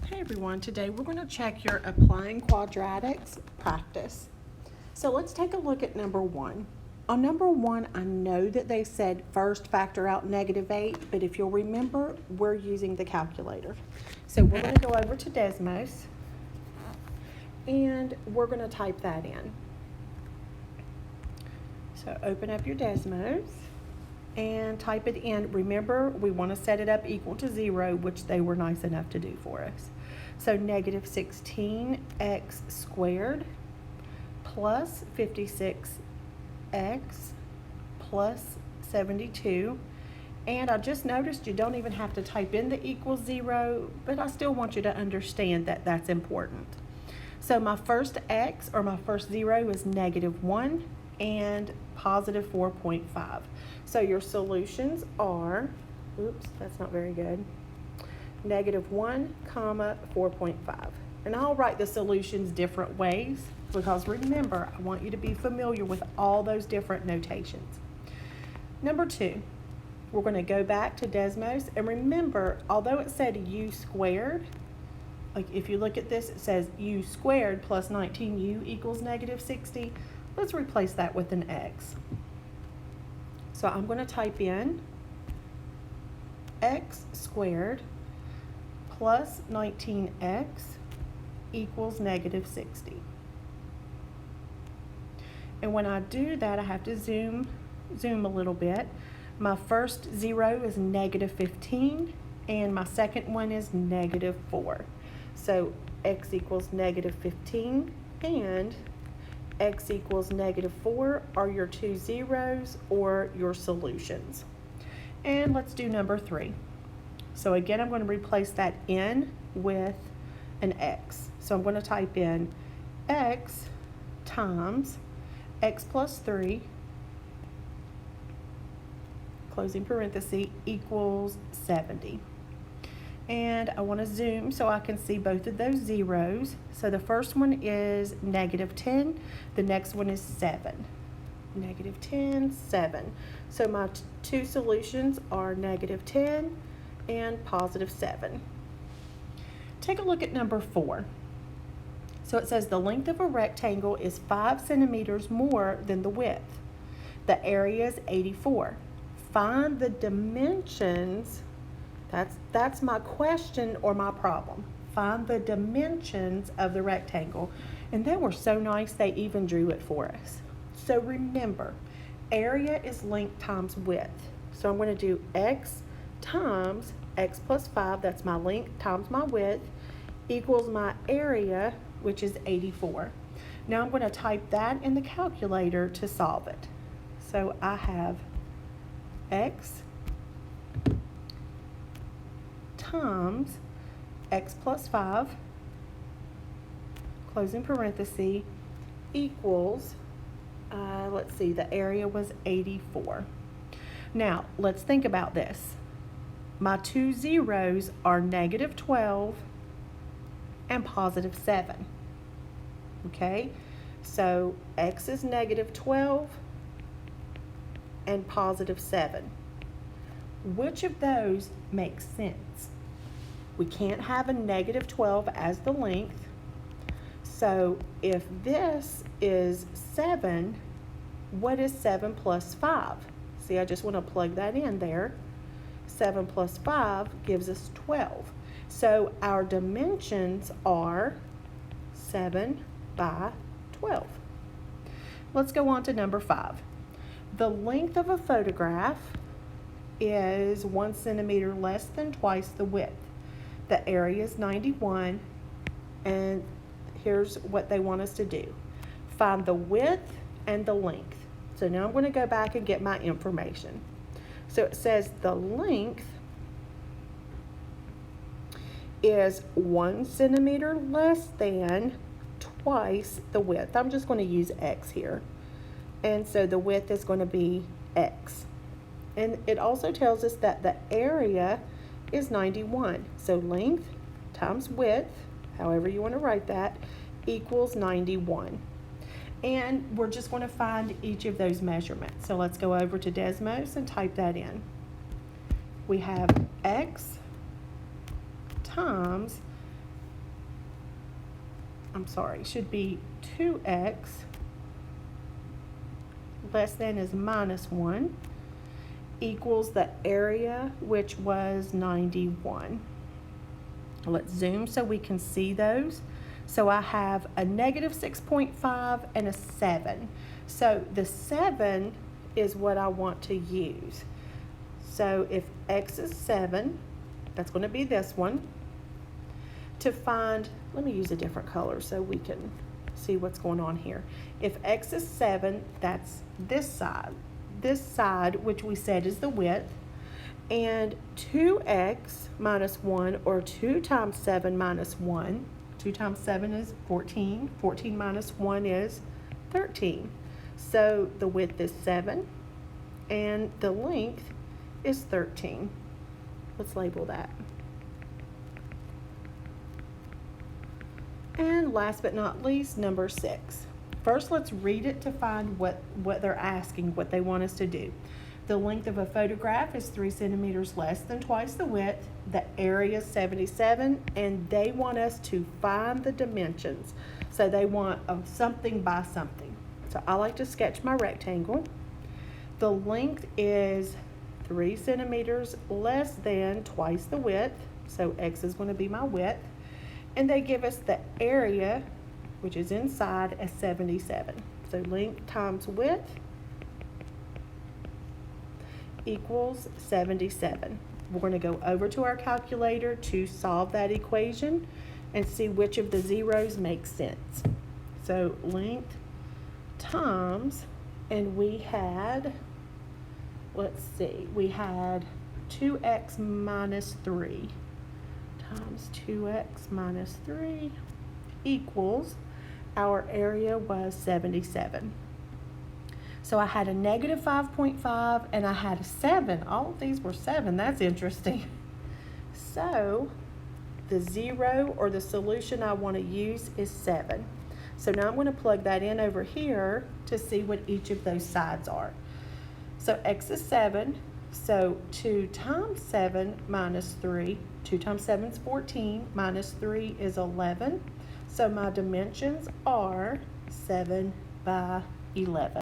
Hey everyone, today we're going to check your applying quadratics practice. So let's take a look at number one. On number one, I know that they said first factor out -8, but if you'll remember, we're using the calculator. So we're going to go over to Desmos and we're going to type that in. So open up your Desmos and type it in. Remember, we want to set it up equal to 0, which they were nice enough to do for us. So -16x squared plus 56x plus 72. And I just noticed you don't even have to type in the equals 0, but I still want you to understand that that's important. So my first x, or my first 0, is -1 and positive 4.5. So your solutions are, oops, that's not very good, -1, 4.5. And I'll write the solutions different ways because remember, I want you to be familiar with all those different notations. Number two, we're going to go back to Desmos, and remember, although it said u squared, like if you look at this, it says u squared plus 19u equals -60. Let's replace that with an x. So I'm going to type in x squared plus 19x equals -60. And when I do that, I have to zoom a little bit. My first 0 is -15, and my second one is -4. So x equals -15 and x equals -4 are your two zeros or your solutions. And let's do number 3. So again, I'm going to replace that in with an x. So I'm going to type in x times x plus 3, closing parenthesis, equals 70. And I want to zoom so I can see both of those zeros. So the first one is -10, the next one is 7. -10, 7. So my two solutions are -10 and positive 7. Take a look at number 4. So it says the length of a rectangle is 5 centimeters more than the width. The area is 84. Find the dimensions. That's my question or my problem. Find the dimensions of the rectangle. And they were so nice, they even drew it for us. So remember, area is length times width. So I'm going to do x times x plus 5, that's my length, times my width, equals my area, which is 84. Now I'm going to type that in the calculator to solve it. So I have x times x plus 5, closing parenthesis, equals, let's see, the area was 84. Now, let's think about this. My two zeros are -12 and positive 7. Okay, so x is -12 and positive 7. Which of those makes sense? We can't have a -12 as the length. So if this is 7, what is 7 plus 5? See, I just want to plug that in there. 7 plus 5 gives us 12. So our dimensions are 7 by 12. Let's go on to number 5. The length of a photograph is 1 centimeter less than twice the width. The area is 91, and here's what they want us to do. Find the width and the length. So now I'm going to go back and get my information. So it says the length is 1 centimeter less than twice the width. I'm just going to use x here. And so the width is going to be x. And it also tells us that the area is 91. So length times width, however you want to write that, equals 91. And we're just going to find each of those measurements. So let's go over to Desmos and type that in. We have x times should be 2x less than is minus 1 equals the area, which was 91. Let's zoom so we can see those. So I have a negative 6.5 and a 7. So the 7 is what I want to use. So if x is 7, that's going to be this one. To find, let me use a different color so we can see what's going on here. If x is 7, that's this side. This side, which we said is the width. And 2x minus 1, or 2 times 7 minus 1. 2 times 7 is 14. 14 minus 1 is 13. So the width is 7, and the length is 13. Let's label that. And last but not least, number 6. First, let's read it to find what they're asking, what they want us to do. The length of a photograph is 3 centimeters less than twice the width. The area is 77, and they want us to find the dimensions. So they want something by something. So I like to sketch my rectangle. The length is 3 centimeters less than twice the width. So x is going to be my width. And they give us the area, which is inside, as 77. So length times width equals 77. We're going to go over to our calculator to solve that equation and see which of the zeros makes sense. So length times, and we had, let's see, we had 2x minus 3 times 2x minus 3 equals, our area was 77. So I had a negative 5.5 and I had a 7. All of these were 7. That's interesting. So the 0, or the solution I want to use, is 7. So now I'm going to plug that in over here to see what each of those sides are. So x is 7. So 2 times 7 minus 3. 2 times 7 is 14. Minus 3 is 11. So my dimensions are 7 by 11.